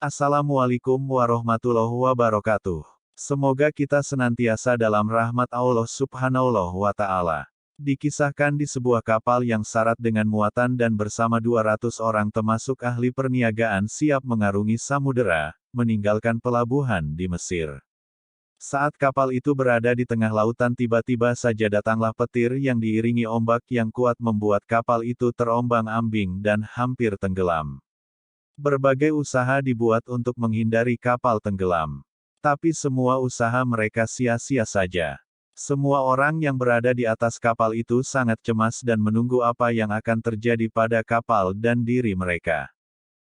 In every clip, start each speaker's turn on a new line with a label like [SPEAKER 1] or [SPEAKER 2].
[SPEAKER 1] Assalamualaikum warahmatullahi wabarakatuh. Semoga kita senantiasa dalam rahmat Allah Subhanahu wa Ta'ala. Dikisahkan di sebuah kapal yang syarat dengan muatan dan bersama 200 orang termasuk ahli perniagaan siap mengarungi samudera, meninggalkan pelabuhan di Mesir. Saat kapal itu berada di tengah lautan tiba-tiba saja datanglah petir yang diiringi ombak yang kuat membuat kapal itu terombang-ambing dan hampir tenggelam. Berbagai usaha dibuat untuk menghindari kapal tenggelam. Tapi semua usaha mereka sia-sia saja. Semua orang yang berada di atas kapal itu sangat cemas dan menunggu apa yang akan terjadi pada kapal dan diri mereka.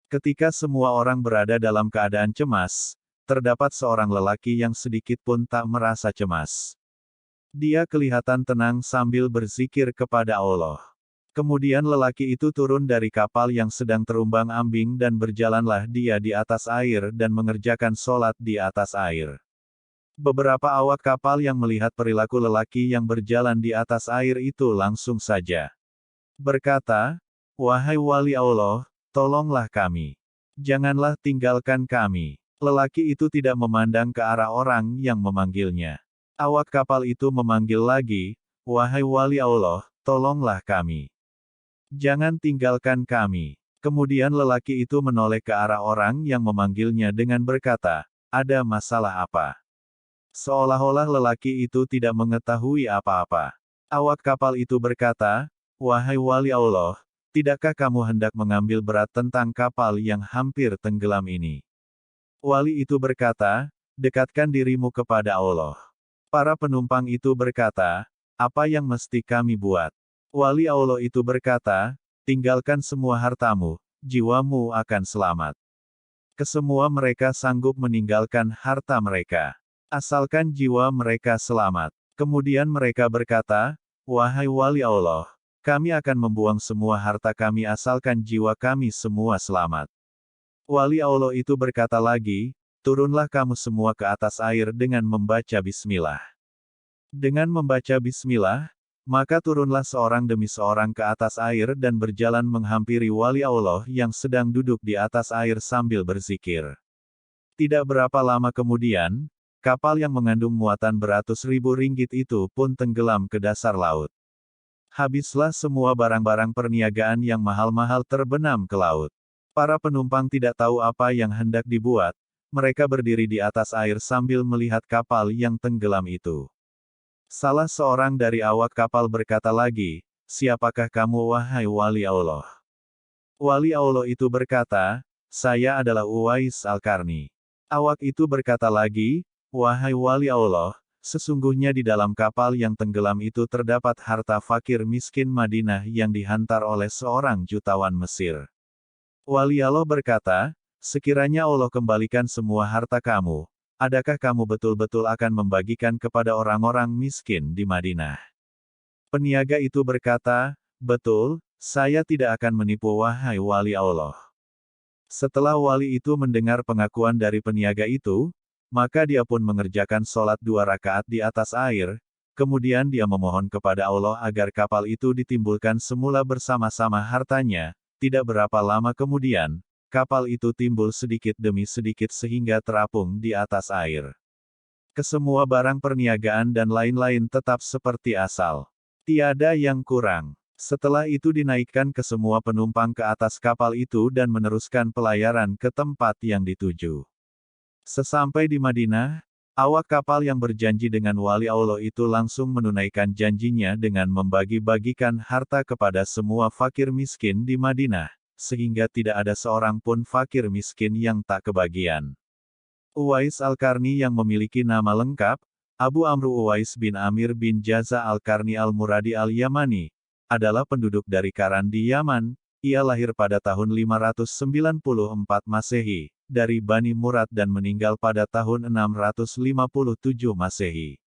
[SPEAKER 1] Ketika semua orang berada dalam keadaan cemas, terdapat seorang lelaki yang sedikit pun tak merasa cemas. Dia kelihatan tenang sambil berzikir kepada Allah. Kemudian lelaki itu turun dari kapal yang sedang terumbang-ambing dan berjalanlah dia di atas air dan mengerjakan sholat di atas air. Beberapa awak kapal yang melihat perilaku lelaki yang berjalan di atas air itu langsung saja berkata, "Wahai wali Allah, tolonglah kami. Janganlah tinggalkan kami." Lelaki itu tidak memandang ke arah orang yang memanggilnya. Awak kapal itu memanggil lagi, "Wahai wali Allah, tolonglah kami. Jangan tinggalkan kami." Kemudian lelaki itu menoleh ke arah orang yang memanggilnya dengan berkata, "Ada masalah apa?" Seolah-olah lelaki itu tidak mengetahui apa-apa. Awak kapal itu berkata, "Wahai wali Allah, tidakkah kamu hendak mengambil berat tentang kapal yang hampir tenggelam ini?" Wali itu berkata, "Dekatkan dirimu kepada Allah." Para penumpang itu berkata, "Apa yang mesti kami buat?" Wali Allah itu berkata, "Tinggalkan semua hartamu, jiwamu akan selamat." Kesemua mereka sanggup meninggalkan harta mereka. Asalkan jiwa mereka selamat. Kemudian mereka berkata, "Wahai wali Allah, kami akan membuang semua harta kami asalkan jiwa kami semua selamat." Wali Allah itu berkata lagi, "Turunlah kamu semua ke atas air dengan membaca bismillah." Dengan membaca bismillah, maka turunlah seorang demi seorang ke atas air dan berjalan menghampiri wali Allah yang sedang duduk di atas air sambil berzikir. Tidak berapa lama kemudian, kapal yang mengandung muatan beratus ribu ringgit itu pun tenggelam ke dasar laut. Habislah semua barang-barang perniagaan yang mahal-mahal terbenam ke laut. Para penumpang tidak tahu apa yang hendak dibuat, mereka berdiri di atas air sambil melihat kapal yang tenggelam itu. Salah seorang dari awak kapal berkata lagi, "Siapakah kamu wahai wali Allah?" Wali Allah itu berkata, "Saya adalah Uwais Al-Qarni." Awak itu berkata lagi, "Wahai wali Allah, sesungguhnya di dalam kapal yang tenggelam itu terdapat harta fakir miskin Madinah yang dihantar oleh seorang jutawan Mesir." Wali Allah berkata, "Sekiranya Allah kembalikan semua harta kamu, adakah kamu betul-betul akan membagikan kepada orang-orang miskin di Madinah?" Peniaga itu berkata, "Betul, saya tidak akan menipu wahai wali Allah." Setelah wali itu mendengar pengakuan dari peniaga itu, maka dia pun mengerjakan sholat 2 rakaat di atas air, kemudian dia memohon kepada Allah agar kapal itu ditimbulkan semula bersama-sama hartanya. Tidak berapa lama kemudian, kapal itu timbul sedikit demi sedikit sehingga terapung di atas air. Kesemua barang perniagaan dan lain-lain tetap seperti asal. Tiada yang kurang. Setelah itu dinaikkan ke semua penumpang ke atas kapal itu dan meneruskan pelayaran ke tempat yang dituju. Sesampai di Madinah, awak kapal yang berjanji dengan wali Allah itu langsung menunaikan janjinya dengan membagi-bagikan harta kepada semua fakir miskin di Madinah, sehingga tidak ada seorang pun fakir miskin yang tak kebagian. Uwais Al-Qarni yang memiliki nama lengkap, Abu Amru Uwais bin Amir bin Jaza Al-Qarni Al-Muradi Al-Yamani, adalah penduduk dari Karan di Yaman. Ia lahir pada tahun 594 Masehi, dari Bani Murad dan meninggal pada tahun 657 Masehi.